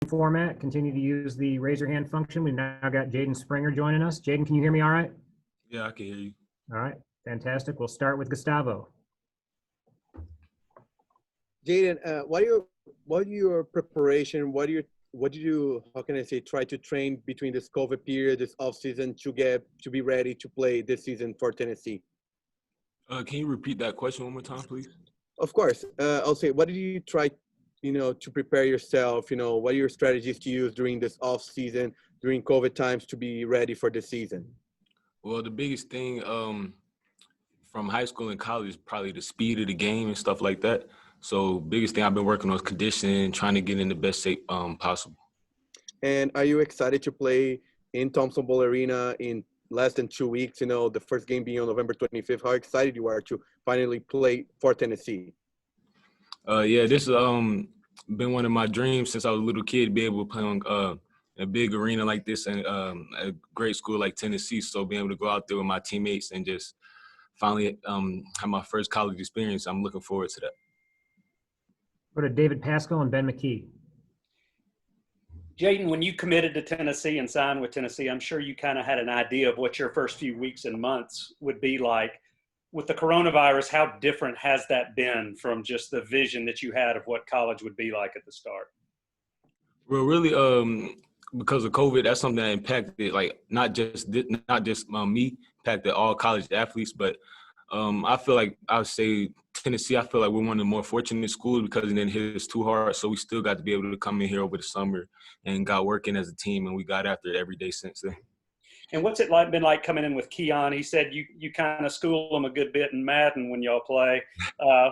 format, continue to use the raise your hand function. We've now got Jaden Springer joining us. Jaden, can you hear me all right? Yeah, I can hear you. All right, fantastic. We'll start with Gustavo. Jaden, what are your preparation? What did you, how can I say, try to train between this COVID period, this off season to be ready to play this season for Tennessee? Can you repeat that question one more time, please? Of course. I'll say, what did you try, to prepare yourself? What are your strategies to use during this off season, during COVID times to be ready for the season? Well, the biggest thing from high school and college is probably the speed of the game and stuff like that. So biggest thing I've been working on is conditioning, trying to get in the best shape possible. And are you excited to play in Thompson Bowl Arena in less than 2 weeks? The first game being on November 25th. How excited you are to finally play for Tennessee? Yeah, this has been one of my dreams since I was a little kid, to be able to play on a big arena like this and a great school like Tennessee. So being able to go out there with my teammates and just finally have my first college experience, I'm looking forward to that. Go to David Pascal and Ben McKee. Jaden, when you committed to Tennessee and signed with Tennessee, I'm sure you kind of had an idea of what your first few weeks and months would be like. With the coronavirus, how different has that been from just the vision that you had of what college would be like at the start? Well, really, because of COVID, that's something that impacted, like, not just me, impacted all college athletes, but I feel like I would say Tennessee, I feel like we're one of the more fortunate schools because it didn't hit us too hard. So we still got to be able to come in here over the summer and got working as a team, and we got after it every day since then. And what's it been like coming in with Keon? He said you kind of school him a good bit in Madden when y'all play.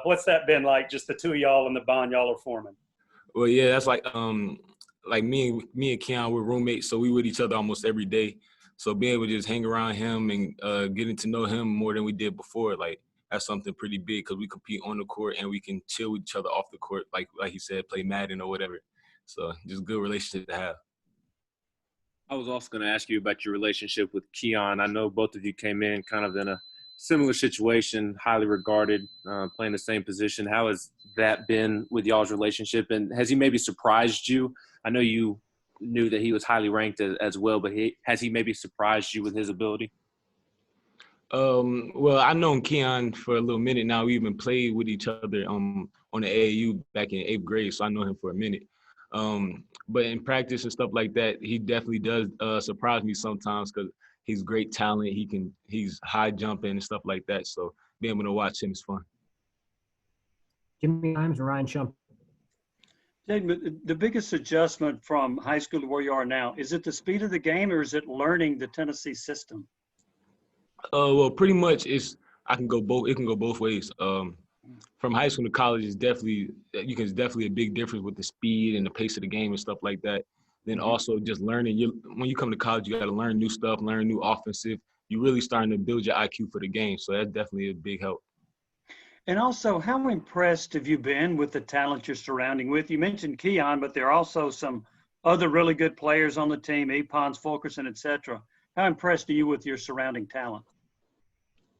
What's that been like, just the two of y'all and the bond y'all are forming? Well, yeah, that's like me and Keon, we're roommates, so we with each other almost every day. So being able to just hang around him and getting to know him more than we did before, like, that's something pretty big because we compete on the court and we can chill with each other off the court, like he said, play Madden or whatever. So just a good relationship to have. I was also going to ask you about your relationship with Keon. I know both of you came in kind of in a similar situation, highly regarded, playing the same position. How has that been with y'all's relationship? And has he maybe surprised you? I know you knew that he was highly ranked as well, but has he maybe surprised you with his ability? Well, I've known Keon for a little minute now. We even played with each other on the AAU back in 8th grade, so I know him for a minute. But in practice and stuff like that, he definitely does surprise me sometimes because he's great talent. He's high jumping and stuff like that. So being able to watch him is fun. Jimmy Himes and Ryan Shump. Jaden, the biggest adjustment from high school to where you are now, is it the speed of the game or is it learning the Tennessee system? Well, pretty much it can go both ways. From high school to college is definitely a big difference with the speed and the pace of the game and stuff like that. Then also just learning. When you come to college, you got to learn new stuff, learn new offensive. You're really starting to build your IQ for the game. So that's definitely a big help. And also, how impressed have you been with the talent you're surrounding with? You mentioned Keon, but there are also some other really good players on the team, Epons, Fulkerson, et cetera. How impressed are you with your surrounding talent?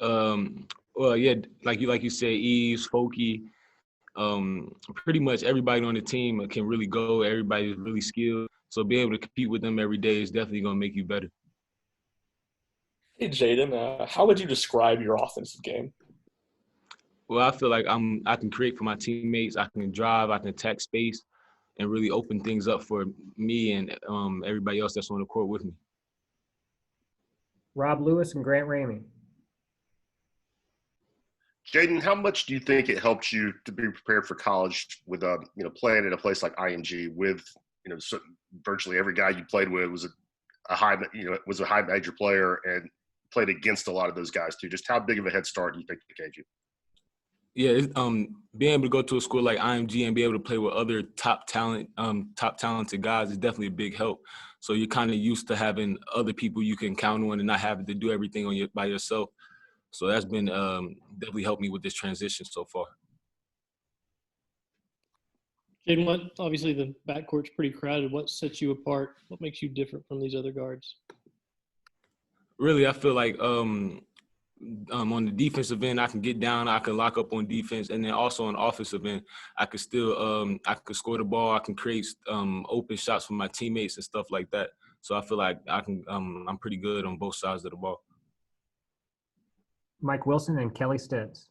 Well, yeah, like you said, Eves, Folky, pretty much everybody on the team can really go. Everybody's really skilled. So being able to compete with them every day is definitely going to make you better. Hey, Jaden, how would you describe your offensive game? Well, I feel like I can create for my teammates. I can drive. I can attack space and really open things up for me and everybody else that's on the court with me. Rob Lewis and Grant Ramey. Jaden, how much do you think it helped you to be prepared for college with playing at a place like IMG with virtually every guy you played with was a high major player and played against a lot of those guys too. Just how big of a head start do you think it gave you? Yeah, being able to go to a school like IMG and be able to play with other top talented guys is definitely a big help. So you're kind of used to having other people you can count on and not having to do everything by yourself. So that's been definitely helped me with this transition so far. Jaden, obviously the backcourt's pretty crowded. What sets you apart? What makes you different from these other guards? Really, I feel like on the defensive end, I can get down, I can lock up on defense, and then also on the offensive end, I could still I could score the ball, I can create open shots for my teammates and stuff like that. So I feel like I can I'm pretty good on both sides of the ball. Mike Wilson and Kelly Stitz.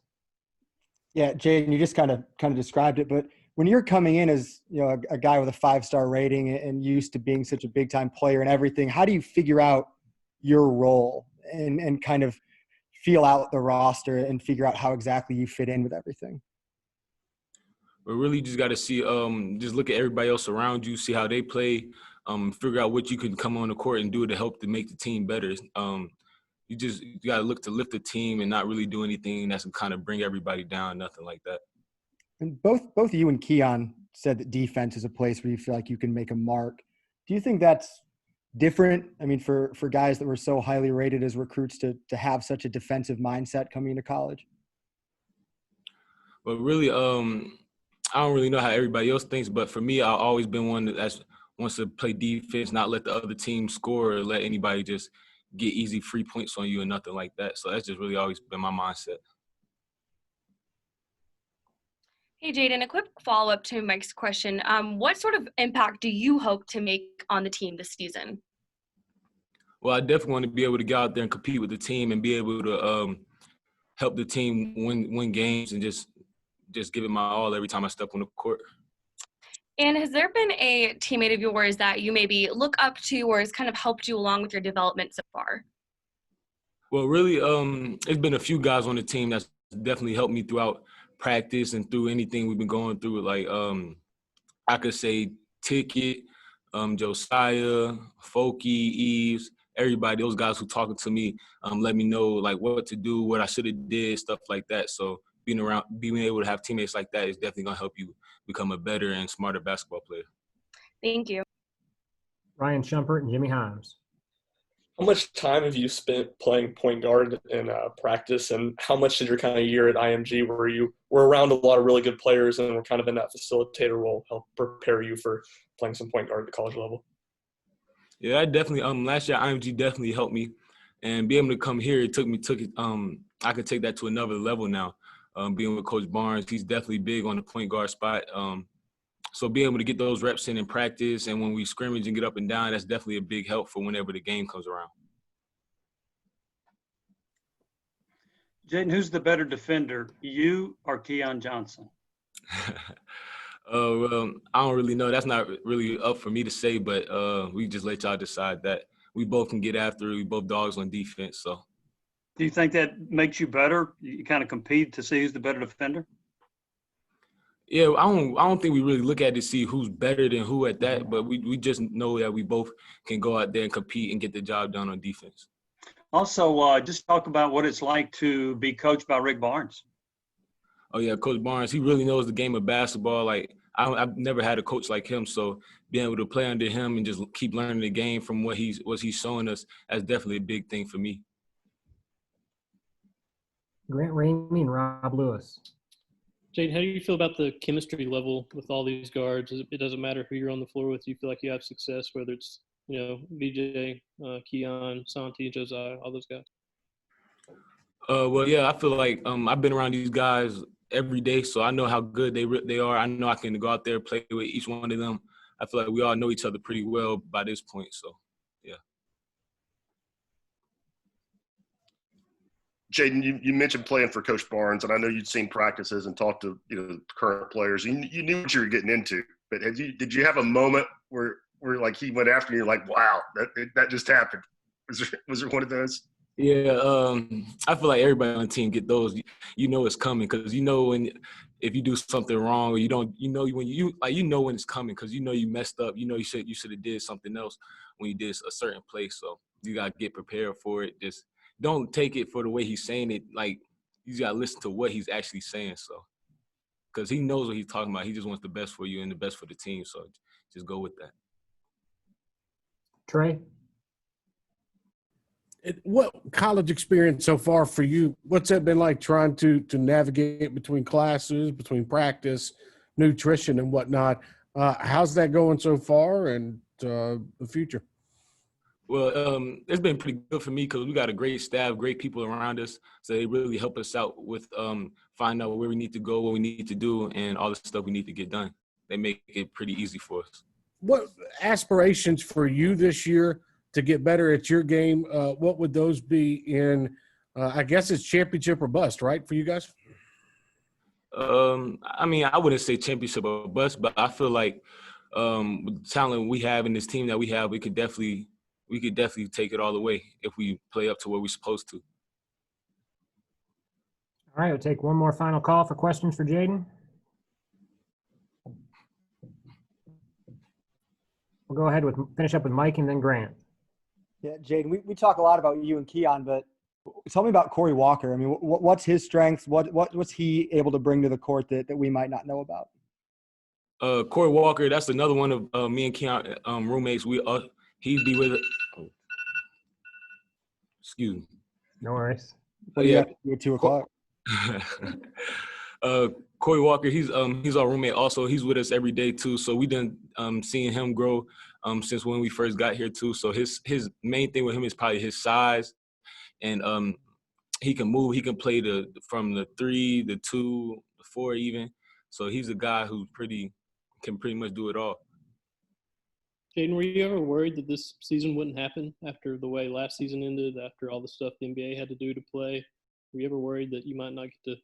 Yeah, Jaden, you just kind of described it, but when you're coming in as a guy with a 5-star rating and used to being such a big time player and everything, how do you figure out your role and kind of feel out the roster and figure out how exactly you fit in with everything? But really just got to see, just look at everybody else around you, see how they play, figure out what you can come on the court and do to help to make the team better. You got to look to lift the team and not really do anything that's kind of bring everybody down, nothing like that. And both you and Keon said that defense is a place where you feel like you can make a mark. Do you think that's different? I mean, for guys that were so highly rated as recruits to have such a defensive mindset coming into college? But really, I don't really know how everybody else thinks, but for me, I've always been one that wants to play defense, not let the other team score or let anybody just get easy free points on you and nothing like that. So that's just really always been my mindset. Hey, Jaden, a quick follow-up to Mike's question. What sort of impact do you hope to make on the team this season? Well, I definitely want to be able to get out there and compete with the team and be able to help the team win games and just give it my all every time I step on the court. And has there been a teammate of yours that you maybe look up to or has kind of helped you along with your development so far? Well, really, it's been a few guys on the team that's definitely helped me throughout practice and through anything we've been going through. Like I could say Ticket, Josiah, Folky, Eves, everybody, those guys who talking to me, let me know like what to do, what I should have did, stuff like that. So being able to have teammates like that is definitely gonna help you become a better and smarter basketball player. Thank you. Ryan Shumpert and Jimmy Himes. How much time have you spent playing point guard in practice, and how much did your kind of year at IMG, where you were around a lot of really good players and were kind of in that facilitator role, help prepare you for playing some point guard at the college level? Yeah, I definitely last year IMG definitely helped me, and being able to come here, I could take that to another level now. Being with Coach Barnes, he's definitely big on the point guard spot. So being able to get those reps in practice and when we scrimmage and get up and down, that's definitely a big help for whenever the game comes around. Jaden, who's the better defender, you or Keon Johnson? Well, I don't really know. That's not really up for me to say, but we just let y'all decide that. We both can get after it. We both dogs on defense, so. Do you think that makes you better? You kind of compete to see who's the better defender? Yeah, I don't think we really look at it to see who's better than who at that, but we just know that we both can go out there and compete and get the job done on defense. Also, just talk about what it's like to be coached by Rick Barnes. Oh yeah, Coach Barnes, he really knows the game of basketball. Like I've never had a coach like him, so being able to play under him and just keep learning the game from what he's showing us, that's definitely a big thing for me. Grant Ramey and Rob Lewis. Jade, how do you feel about the chemistry level with all these guards? It doesn't matter who you're on the floor with. You feel like you have success, whether it's, BJ, Keon, Santi, Josiah, all those guys. Well, yeah, I feel like I've been around these guys every day, so I know how good they are. I know I can go out there and play with each one of them. I feel like we all know each other pretty well by this point, so, yeah. Jaden, you mentioned playing for Coach Barnes, and I know you'd seen practices and talked to current players. You knew what you were getting into, but did you have a moment where like he went after you, like, wow, that just happened? Was there one of those? Yeah, I feel like everybody on the team get those. It's coming because if you do something wrong or you don't, when it's coming because you messed up. You should have did something else when you did a certain play. So you gotta get prepared for it. Just don't take it for the way he's saying it. Like you gotta listen to what he's actually saying. So because he knows what he's talking about. He just wants the best for you and the best for the team. So just go with that. Trey. What college experience so far for you? What's that been like trying to navigate between classes, between practice, nutrition, and whatnot? How's that going so far, and the future? Well, it's been pretty good for me because we got a great staff, great people around us. So they really help us out with finding out where we need to go, what we need to do, and all the stuff we need to get done. They make it pretty easy for us. What aspirations for you this year to get better at your game? What would those be in, I guess it's championship or bust, right, for you guys? I mean, I wouldn't say championship or bust, but I feel like with the talent we have in this team that we have, we could definitely take it all the way if we play up to where we're supposed to. All right, we'll take one more final call for questions for Jaden. We'll go ahead with finish up with Mike and then Grant. Yeah, Jaden, we talk a lot about you and Keon, but tell me about Corey Walker. I mean, what's his strengths? What's he able to bring to the court that we might not know about? Corey Walker, that's another one of me and Keon roommates. He'd be with. Oh, excuse me. No worries. What do you have to do at 2 o'clock? Corey Walker, he's our roommate also. He's with us every day too. So we done seeing him grow since when we first got here too. So his main thing with him is probably his size, and he can move. He can play from the 3, the 2, the 4 even. So he's a guy who can pretty much do it all. Jaden, were you ever worried that this season wouldn't happen after the way last season ended, after all the stuff the NBA had to do to play? Were you ever worried that you might not get to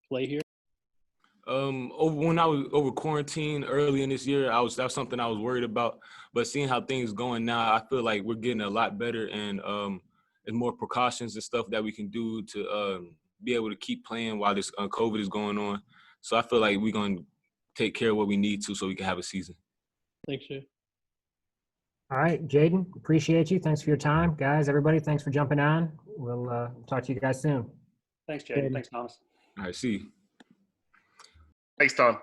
play here? When I was over quarantine early in this year, that's something I was worried about. But seeing how things going now, I feel like we're getting a lot better, and there's more precautions and stuff that we can do to be able to keep playing while this COVID is going on. So I feel like we're going to take care of what we need to so we can have a season. Thanks, Jay. All right, Jaden, appreciate you. Thanks for your time. Guys, everybody, thanks for jumping on. We'll talk to you guys soon. Thanks, Jaden. Thanks, Thomas. All right, see you. Thanks, Tom.